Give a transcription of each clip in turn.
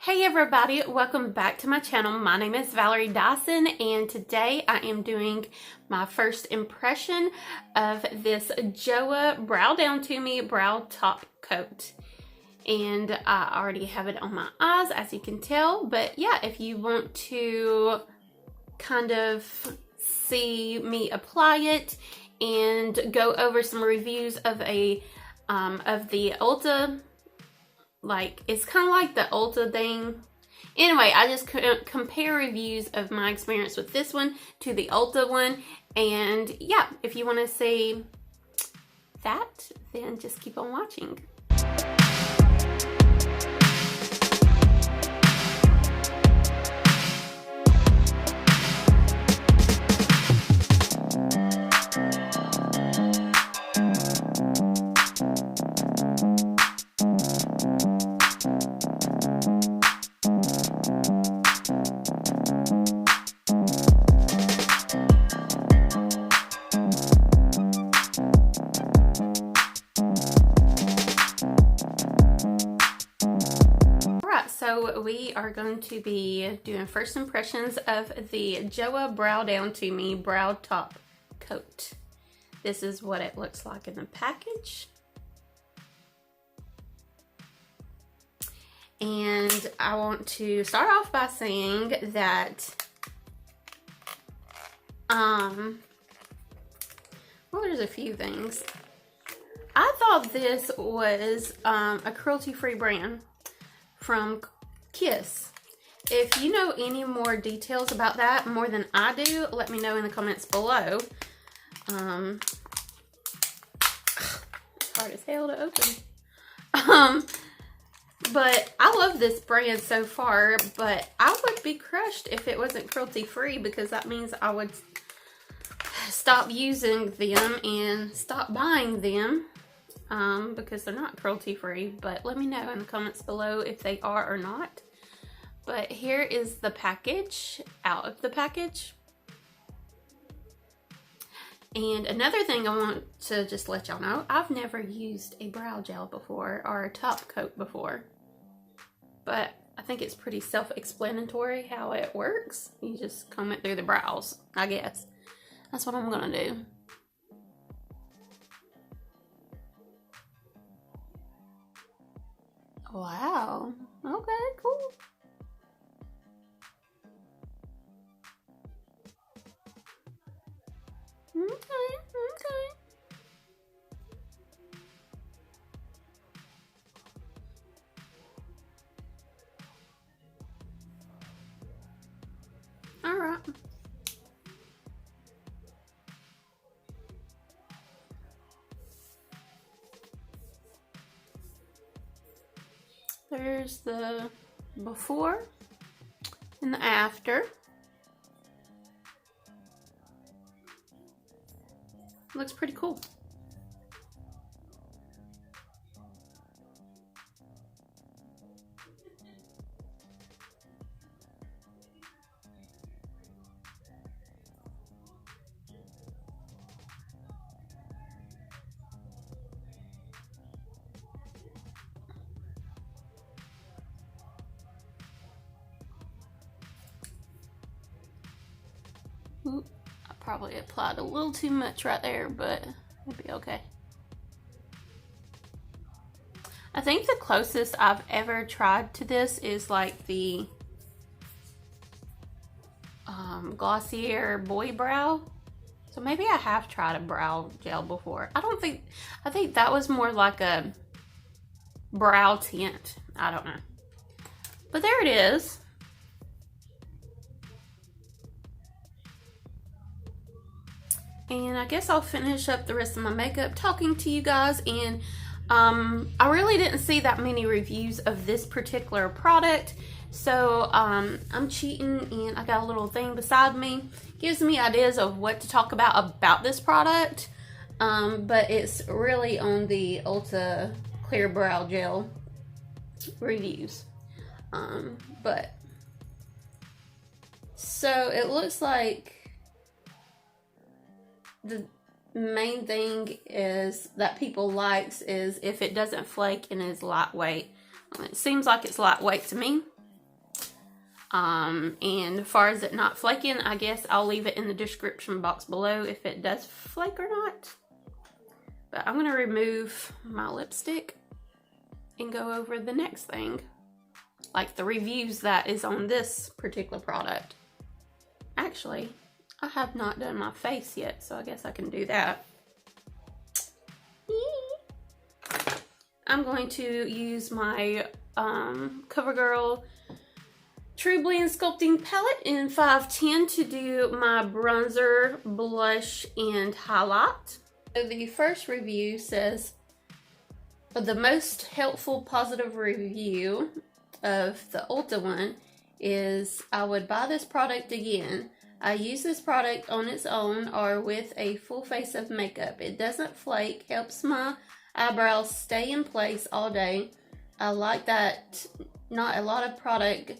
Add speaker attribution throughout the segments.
Speaker 1: Hey everybody, welcome back to my channel. My name is Valerie Dyson and today I am doing my first impression of this JOA Brow Down To Me Brow Top Coat. And I already have it on my eyes, as you can tell. But yeah, if you want to kind of see me apply it and go over some reviews of the Ulta, like it's kind of like the Ulta thing. Anyway, I just compare reviews of my experience with this one to the Ulta one, and yeah, if you want to see that, then just keep on watching. So we are going to be doing first impressions of the JOA Brow Down To Me Brow Top Coat. This is what it looks like in the package. And I want to start off by saying that, well, there's a few things. I thought this was a cruelty-free brand from Kiss. If you know any more details about that, more than I do, let me know in the comments below. It's hard as hell to open. But I love this brand so far, but I would be crushed if it wasn't cruelty free, because that means I would stop using them and stop buying them. Because they're not cruelty free, but let me know in the comments below if they are or not. But here is the package, out of the package. And another thing I want to just let y'all know, I've never used a brow gel before or a top coat before, but I think it's pretty self-explanatory how it works. You just comb it through the brows, I guess. That's what I'm gonna do. Wow. Okay, cool. Okay. All right. There's the before and the after. Looks pretty cool. Ooh, I probably applied a little too much right there, but it'll be okay. I think the closest I've ever tried to this is like the Glossier Boy Brow. So maybe I have tried a brow gel before. I think that was more like a brow tint. I don't know. But there it is. And I guess I'll finish up the rest of my makeup talking to you guys. And I really didn't see that many reviews of this particular product. So I'm cheating, and I got a little thing beside me. Gives me ideas of what to talk about this product. But it's really on the Ulta Clear Brow Gel reviews. But so it looks like the main thing is that people likes is if it doesn't flake and is lightweight. It seems like it's lightweight to me. And as far as it not flaking, I guess I'll leave it in the description box below if it does flake or not. But I'm gonna remove my lipstick and go over the next thing, like the reviews that is on this particular product. Actually, I have not done my face yet, so I guess I can do that. I'm going to use my CoverGirl True Blend Sculpting Palette in 510 to do my bronzer, blush, and highlight. So the first review says, the most helpful positive review of the Ulta one is, I would buy this product again. I use this product on its own or with a full face of makeup. It doesn't flake, helps my eyebrows stay in place all day. I like that not a lot of product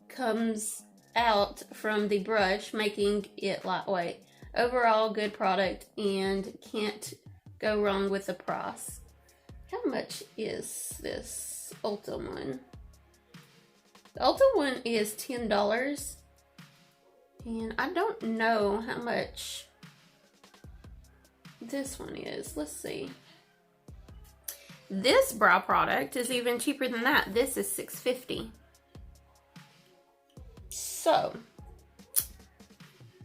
Speaker 1: comes out from the brush, making it lightweight. Overall, good product and can't go wrong with the price. How much is this Ulta one? The Ulta one is $10. And I don't know how much this one is. Let's see. This brow product is even cheaper than that. This is $6.50. So,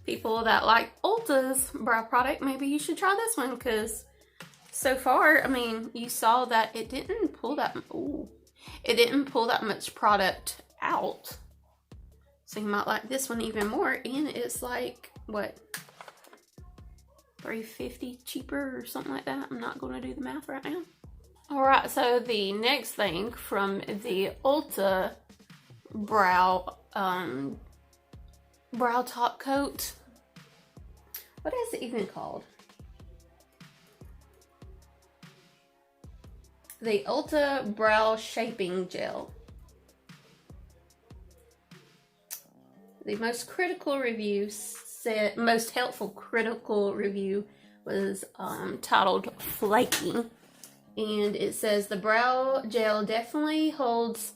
Speaker 1: people that like Ulta's brow product, maybe you should try this one, because so far, I mean, you saw that it didn't pull that, it didn't pull that much product out. So you might like this one even more, and it's like, what, $3.50 cheaper or something like that. I'm not going to do the math right now. Alright, so the next thing from the Ulta brow brow top coat. What is it even called? The Ulta Brow Shaping Gel. The most critical review said, most helpful critical review was titled Flaky. And it says, the brow gel definitely holds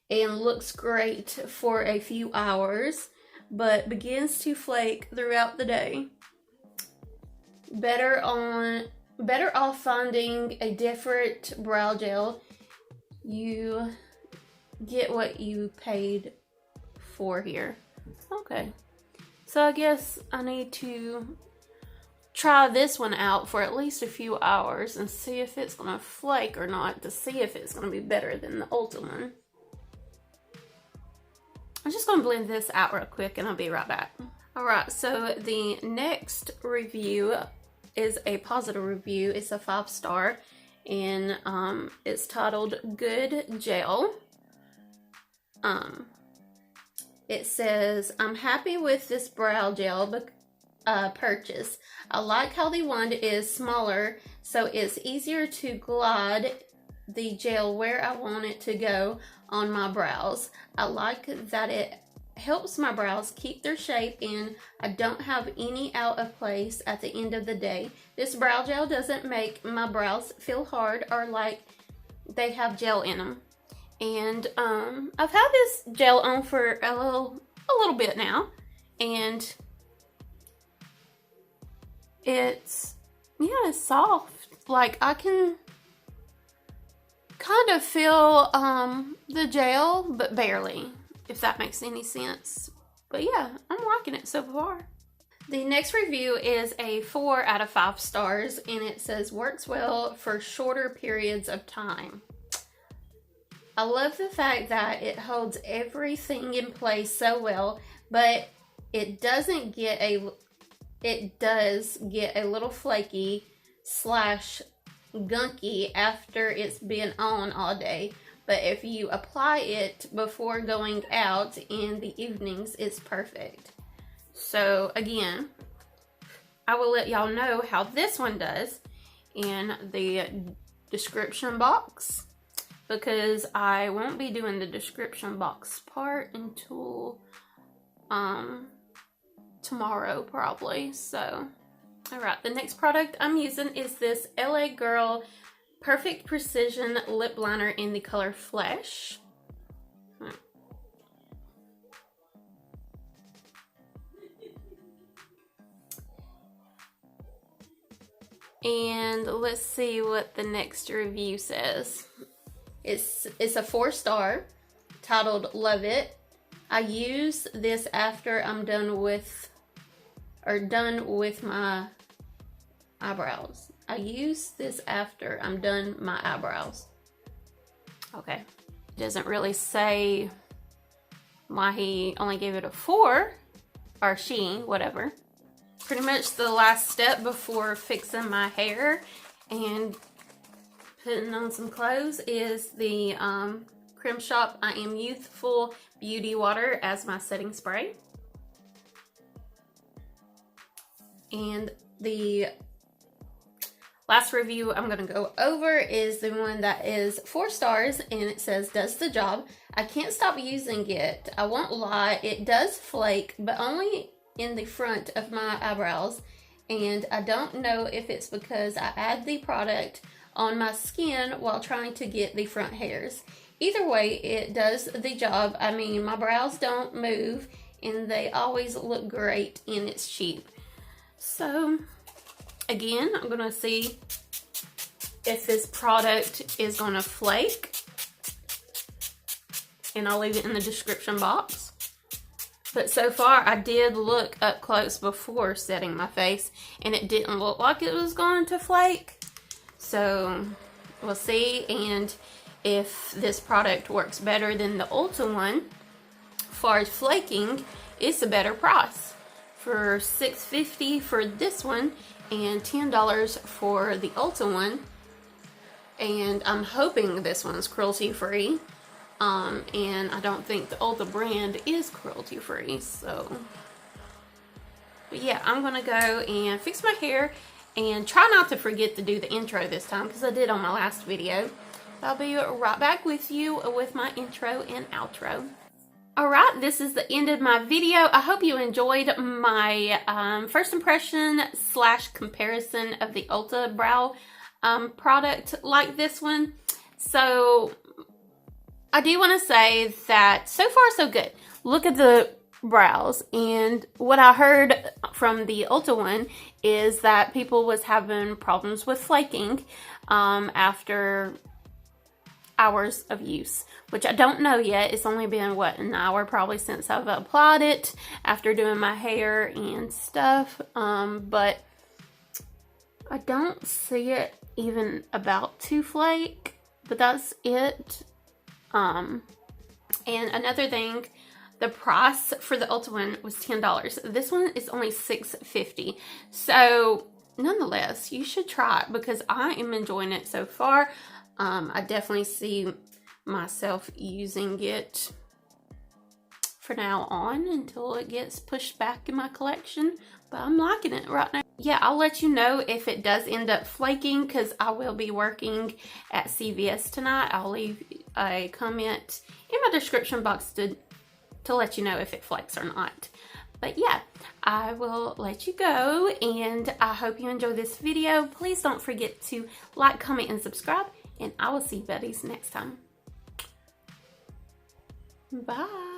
Speaker 1: and looks great for a few hours, but begins to flake throughout the day. Better off finding a different brow gel. You get what you paid for here. Okay, so I guess I need to try this one out for at least a few hours and see if it's gonna flake or not, to see if it's gonna be better than the Ulta one. I'm just gonna blend this out real quick and I'll be right back. Alright, so the next review is a positive review. It's a 5-star, and it's titled Good Gel. It says, I'm happy with this brow gel purchase. I like how the wand is smaller, so it's easier to glide the gel where I want it to go on my brows. I like that it helps my brows keep their shape, and I don't have any out of place at the end of the day. This brow gel doesn't make my brows feel hard or like they have gel in them. And I've had this gel on for a little bit now, and it's soft. Like, I can kind of feel the gel, but barely, if that makes any sense. But yeah, I'm liking it so far. The next review is a 4 out of 5 stars, and it says, works well for shorter periods of time. I love the fact that it holds everything in place so well, but it does get a little flaky / gunky after it's been on all day. But if you apply it before going out in the evenings, it's perfect. So again, I will let y'all know how this one does in the description box, because I won't be doing the description box part until tomorrow probably. So alright, the next product I'm using is this LA Girl Perfect Precision Lip Liner in the color Flesh. And let's see what the next review says. It's a 4-star, titled Love It. I use this after I'm done with my eyebrows. I use this after I'm done my eyebrows. Okay. Doesn't really say why he only gave it a 4, or she, whatever. Pretty much the last step before fixing my hair and putting on some clothes is the Creme Shop I Am Youthful Beauty Water as my setting spray. And the last review I'm going to go over is the one that is 4 stars, and it says, does the job. I can't stop using it. I won't lie, it does flake, but only in the front of my eyebrows, and I don't know if it's because I add the product on my skin while trying to get the front hairs. Either way, it does the job. I mean, my brows don't move, and they always look great, and it's cheap. So, again, I'm going to see if this product is going to flake, and I'll leave it in the description box. But so far, I did look up close before setting my face, and it didn't look like it was going to flake. So, we'll see, and if this product works better than the Ulta one, as far as flaking, it's a better price. For $6.50 for this one, and $10 for the Ulta one. And I'm hoping this one's cruelty free. And I don't think the Ulta brand is cruelty free, so. But yeah, I'm gonna go and fix my hair and try not to forget to do the intro this time, because I did on my last video. I'll be right back with you with my intro and outro. Alright, this is the end of my video. I hope you enjoyed my first impression / comparison of the Ulta brow product like this one. So, I do want to say that so far so good. Look at the brows, and what I heard from the Ulta one is that people was having problems with flaking after hours of use, which I don't know yet. It's only been, what, an hour probably since I've applied it after doing my hair and stuff, but I don't see it even about to flake, but that's it. And another thing, the price for the Ulta one was $10. This one is only $6.50. So, nonetheless, you should try it because I am enjoying it so far. I definitely see myself using it for now on until it gets pushed back in my collection. But I'm liking it right now. Yeah, I'll let you know if it does end up flaking, because I will be working at CVS tonight. I'll leave a comment in my description box to let you know if it flakes or not. But yeah, I will let you go, and I hope you enjoy this video. Please don't forget to like, comment, and subscribe, and I will see you buddies next time. Bye.